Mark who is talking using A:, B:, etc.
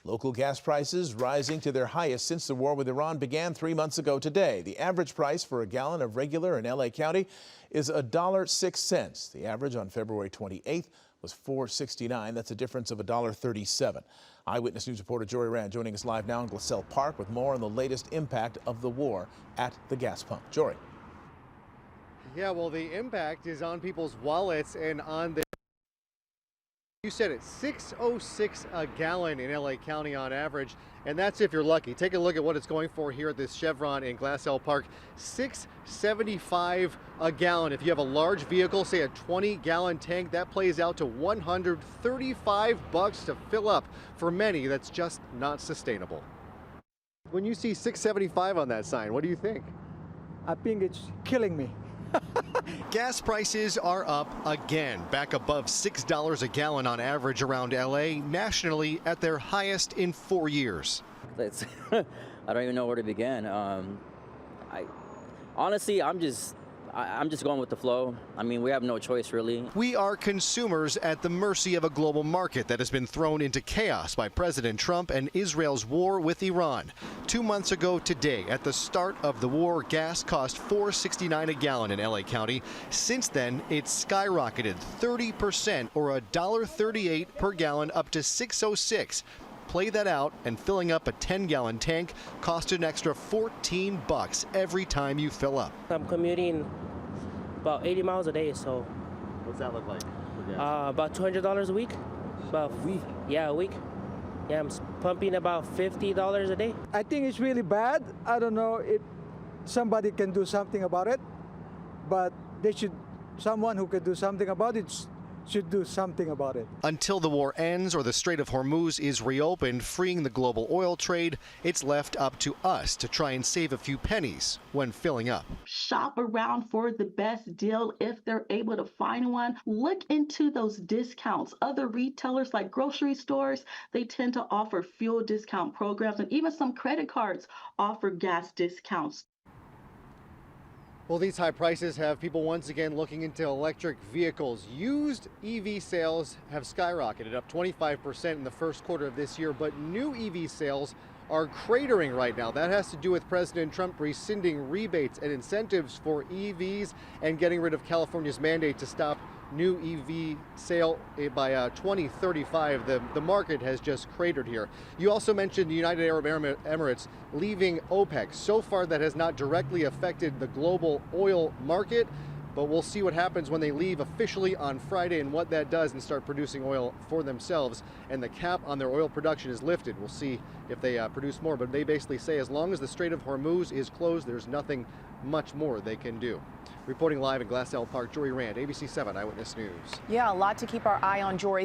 A: Local gas prices rising to their highest since the war with Iran began 3 months ago today. The average price for a gallon of regular in LA County is $1.06. The average on February 28th was $4.69. That's a difference of $1.37. Eyewitness News reporter Jory Rand joining us live now in Glassell Park with more on the latest impact of the war at the gas pump. Jory.
B: Yeah, well, the impact is on people's wallets and on their... You said it, $6.06 a gallon in LA County on average, and that's if you're lucky. Take a look at what it's going for here at this Chevron in Glassell Park. $6.75 a gallon. If you have a large vehicle, say a 20-gallon tank, that plays out to $135 to fill up. For many, that's just not sustainable. When you see $6.75 on that sign, what do you think?
C: I think it's killing me.
B: Gas prices are up again, back above $6 a gallon on average around LA, nationally at their highest in 4 years.
D: I don't even know where to begin. Honestly, I'm just going with the flow. I mean, we have no choice, really.
B: We are consumers at the mercy of a global market that has been thrown into chaos by President Trump and Israel's war with Iran. 2 months ago today, at the start of the war, gas cost $4.69 a gallon in LA County. Since then, it's skyrocketed 30%, or $1.38 per gallon, up to $6.06. Play that out, and filling up a 10-gallon tank costs an extra $14 every time you fill up.
E: I'm commuting about 80 miles a day, so.
B: What's that look like?
E: About $200 a week. About a week? Yeah, a week. Yeah, I'm pumping about $50 a day.
C: I think it's really bad. I don't know if somebody can do something about it, but someone who can do something about it should do something about it.
B: Until the war ends or the Strait of Hormuz is reopened, freeing the global oil trade, it's left up to us to try and save a few pennies when filling up.
F: Shop around for the best deal if they're able to find one. Look into those discounts. Other retailers like grocery stores, they tend to offer fuel discount programs, and even some credit cards offer gas discounts.
B: Well, these high prices have people once again looking into electric vehicles. Used EV sales have skyrocketed, up 25% in the first quarter of this year, but new EV sales are cratering right now. That has to do with President Trump rescinding rebates and incentives for EVs and getting rid of California's mandate to stop new EV sale by 2035. The market has just cratered here. You also mentioned the United Arab Emirates leaving OPEC. So far, that has not directly affected the global oil market, but we'll see what happens when they leave officially on Friday and what that does and start producing oil for themselves. And the cap on their oil production is lifted. We'll see if they produce more, but they basically say as long as the Strait of Hormuz is closed, there's nothing much more they can do. Reporting live in Glassell Park, Jory Rand, ABC 7 Eyewitness News.
G: Yeah, a lot to keep our eye on, Jory.